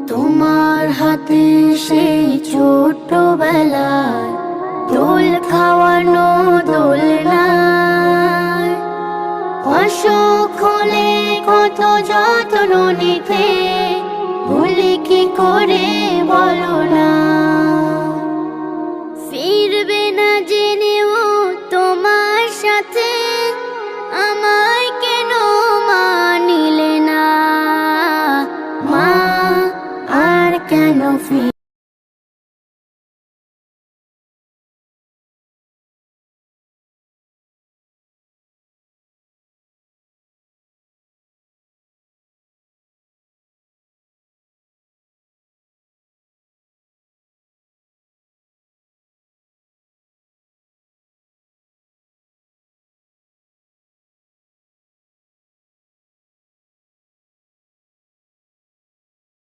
তোমার হাতে সেই ছোট্টবেলায় দোল খাওয়ানো দোলনায় অসুখ হলে কত যত্ন নিতে ভুলি কি করে বলো না। ফিরবে না জেনেও তোমার সাথে আমায় কেন মানিলে না মা, আর কেন